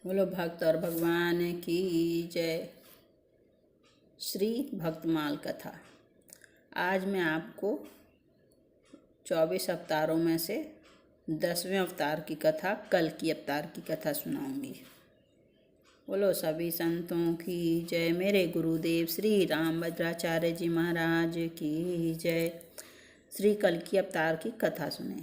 बोलो भक्त और भगवान की जय। श्री भक्तमाल कथा। आज मैं आपको 24 अवतारों में से 10वें अवतार की कथा, कल्कि अवतार की कथा सुनाऊंगी। बोलो सभी संतों की जय। मेरे गुरुदेव श्री रामभद्राचार्य जी महाराज की जय। श्री कल्कि अवतार की कथा सुने।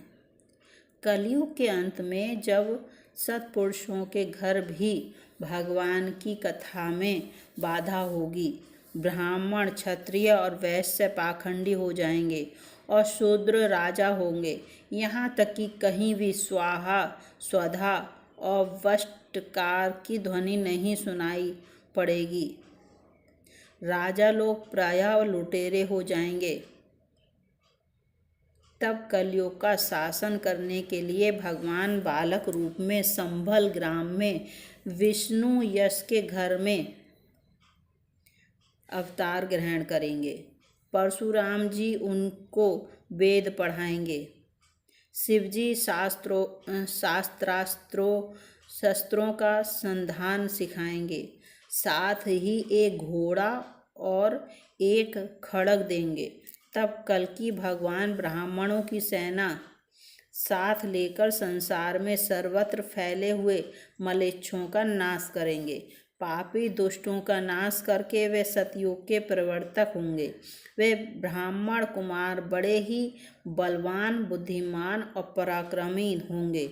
कलयुग के अंत में जब सत्पुरुषों के घर भी भगवान की कथा में बाधा होगी, ब्राह्मण, क्षत्रिय और वैश्य पाखंडी हो जाएंगे और शूद्र राजा होंगे। यहाँ तक कि कहीं भी स्वाहा, स्वधा और वष्टकार की ध्वनि नहीं सुनाई पड़ेगी। राजा लोग प्रायः लुटेरे हो जाएंगे। तब कलयुग का शासन करने के लिए भगवान बालक रूप में संभल ग्राम में विष्णु यश के घर में अवतार ग्रहण करेंगे। परशुराम जी उनको वेद पढ़ाएंगे। शिवजी शस्त्रों का संधान सिखाएंगे। साथ ही एक घोड़ा और एक खड्ग देंगे। तब कल्कि भगवान ब्राह्मणों की सेना साथ लेकर संसार में सर्वत्र फैले हुए मलेच्छों का नाश करेंगे। पापी दुष्टों का नाश करके वे सतयुग के प्रवर्तक होंगे। वे ब्राह्मण कुमार बड़े ही बलवान, बुद्धिमान और पराक्रमी होंगे।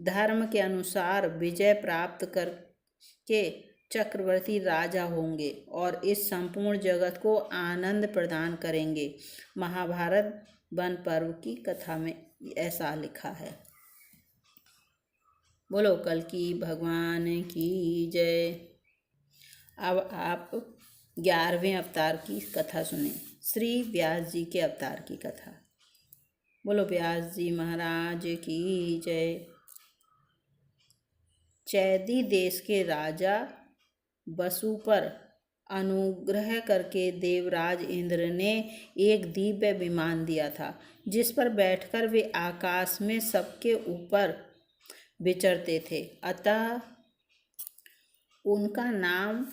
धर्म के अनुसार विजय प्राप्त करके चक्रवर्ती राजा होंगे और इस संपूर्ण जगत को आनंद प्रदान करेंगे। महाभारत वन पर्व की कथा में ऐसा लिखा है। बोलो कल्कि भगवान की जय। अब आप 11वें अवतार की कथा सुने। श्री व्यास जी के अवतार की कथा। बोलो व्यास जी महाराज की जय। चैदी देश के राजा वसु पर अनुग्रह करके देवराज इंद्र ने एक दिव्य विमान दिया था, जिस पर बैठकर वे आकाश में सबके ऊपर विचरते थे। अतः उनका नाम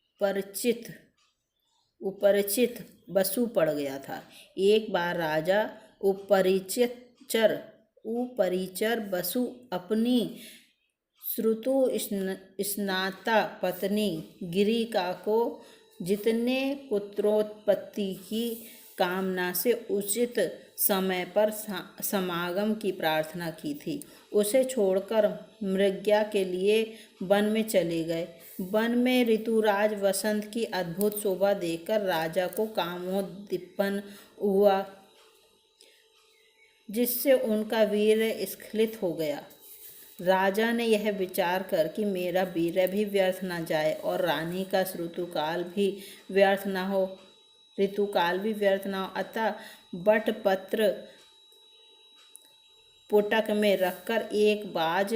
उपरिचित वसु पड़ गया था। एक बार राजा उपरिचर वसु अपनी श्रुतु स्नाता पत्नी गिरिका को जितने पुत्रोत्पत्ति की कामना से उचित समय पर समागम की प्रार्थना की थी, उसे छोड़कर मृग्या के लिए वन में चले गए। वन में ऋतुराज वसंत की अद्भुत शोभा देखकर राजा को कामोद्दीपन हुआ, जिससे उनका वीर्य स्खलित हो गया। राजा ने यह विचार कर कि मेरा वीर्य भी व्यर्थ न जाए और रानी का ऋतुकाल भी व्यर्थ न हो, अतः बटपत्र पुटक में रखकर एक बाज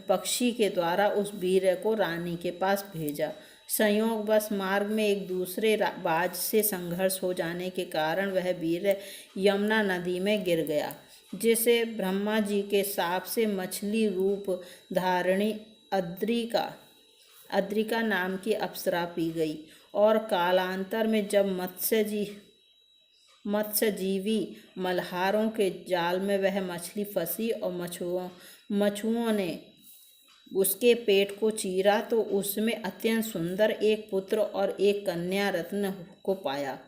पक्षी के द्वारा उस वीर्य को रानी के पास भेजा। संयोगवश मार्ग में एक दूसरे बाज से संघर्ष हो जाने के कारण वह वीर्य यमुना नदी में गिर गया, जिसे ब्रह्मा जी के शाप से मछली रूप धारिणी अद्रिका नाम की अप्सरा पी गई। और कालांतर में जब मत्स्यजीवी मल्हारों के जाल में वह मछली फंसी और मछुओं ने उसके पेट को चीरा, तो उसमें अत्यंत सुंदर एक पुत्र और एक कन्या रत्न को पाया।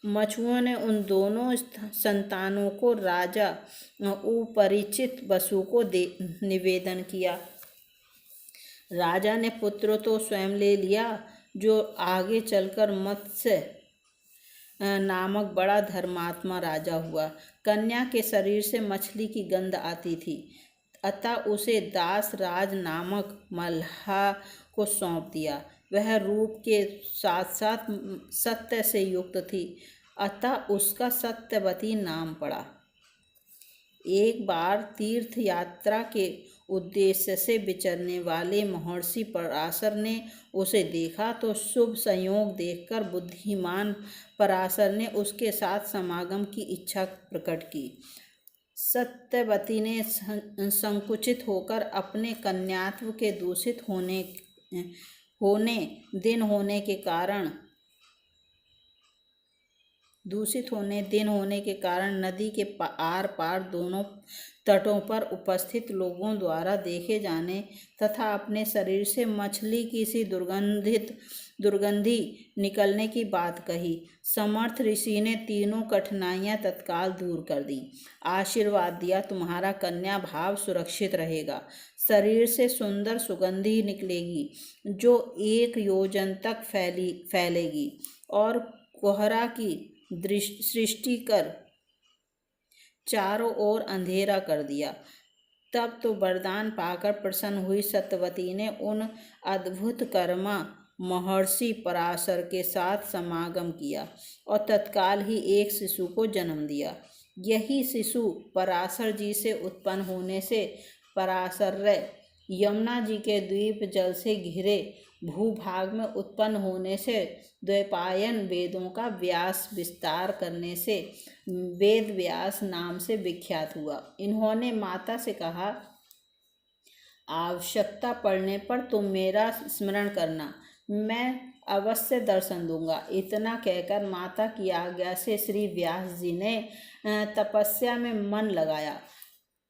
मछुओं ने उन दोनों संतानों को राजा उपरिचित वसु को निवेदन किया। राजा ने पुत्र तो स्वयं ले लिया, जो आगे चलकर मत्स्य नामक बड़ा धर्मात्मा राजा हुआ। कन्या के शरीर से मछली की गंध आती थी, अतः उसे दास राज नामक मल्लाह को सौंप दिया। वह रूप के साथ साथ सत्य से युक्त थी, अतः उसका सत्यवती नाम पड़ा। एक बार तीर्थ यात्रा के उद्देश्य से विचरने वाले महर्षि पराशर ने उसे देखा, तो शुभ संयोग देखकर बुद्धिमान पराशर ने उसके साथ समागम की इच्छा प्रकट की। सत्यवती ने संकुचित होकर अपने कन्यात्व के दूषित होने दिन होने के कारण नदी के आर पार दोनों तटों पर उपस्थित लोगों द्वारा देखे जाने तथा अपने शरीर से मछली की सी दुर्गंधी निकलने की बात कही। समर्थ ऋषि ने तीनों कठिनाइयां तत्काल दूर कर दी। आशीर्वाद दिया, तुम्हारा कन्या भाव सुरक्षित रहेगा। शरीर से सुंदर सुगंधी निकलेगी जो 1 योजन तक फैलेगी और कोहरा की सृष्टि कर चारों ओर अंधेरा कर दिया। तब तो वरदान पाकर प्रसन्न हुई सत्यवती ने उन अद्भुत कर्मा महर्षि पराशर के साथ समागम किया और तत्काल ही एक शिशु को जन्म दिया। यही शिशु पराशर जी से उत्पन्न होने से पराशर्य, यमुना जी के द्वीप जल से घिरे भूभाग में उत्पन्न होने से द्वैपायन, वेदों का व्यास विस्तार करने से वेद व्यास नाम से विख्यात हुआ। इन्होंने माता से कहा, आवश्यकता पड़ने पर तुम मेरा स्मरण करना, मैं अवश्य दर्शन दूंगा। इतना कहकर माता की आज्ञा से श्री व्यास जी ने तपस्या में मन लगाया।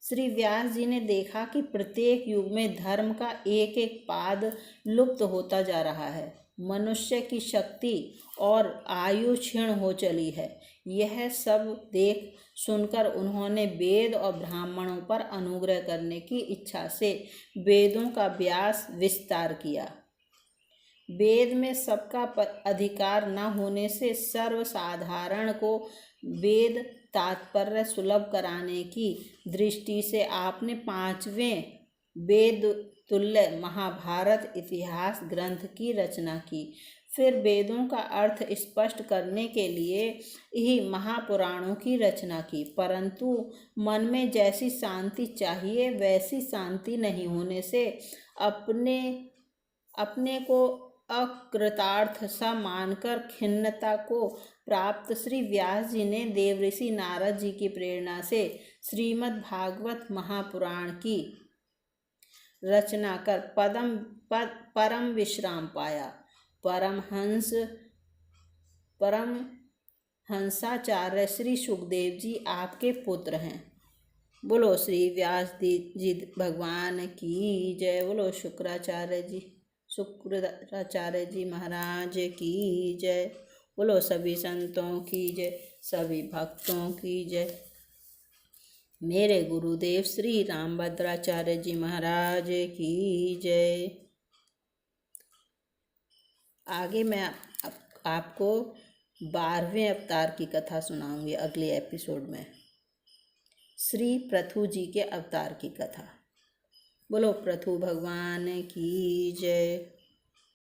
श्री व्यास जी ने देखा कि प्रत्येक युग में धर्म का एक एक पाद लुप्त होता जा रहा है। मनुष्य की शक्ति और आयु क्षीण हो चली है। यह सब देख सुनकर उन्होंने वेद और ब्राह्मणों पर अनुग्रह करने की इच्छा से वेदों का व्यास विस्तार किया। वेद में सबका अधिकार न होने से सर्वसाधारण को वेद तात्पर्य सुलभ कराने की दृष्टि से आपने 5वें वेद तुल्य महाभारत इतिहास ग्रंथ की रचना की। फिर वेदों का अर्थ स्पष्ट करने के लिए ही महापुराणों की रचना की। परंतु मन में जैसी शांति चाहिए वैसी शांति नहीं होने से अपने को अकृतार्थ सा मानकर खिन्नता को प्राप्त श्री व्यास जी ने देवऋषि नारद जी की प्रेरणा से श्रीमद् भागवत महापुराण की रचना कर परम विश्राम पाया। परमहंसाचार्य श्री सुखदेव जी आपके पुत्र हैं। बोलो श्री व्यास जी भगवान की जय। बोलो शुक्राचार्य जी महाराज की जय। बोलो सभी संतों की जय, सभी भक्तों की जय। मेरे गुरुदेव श्री रामभद्राचार्य जी महाराज की जय। आगे मैं आपको 12वें अवतार की कथा सुनाऊंगी अगले एपिसोड में, श्री पृथु जी के अवतार की कथा। बोलो पृथु भगवान की जय।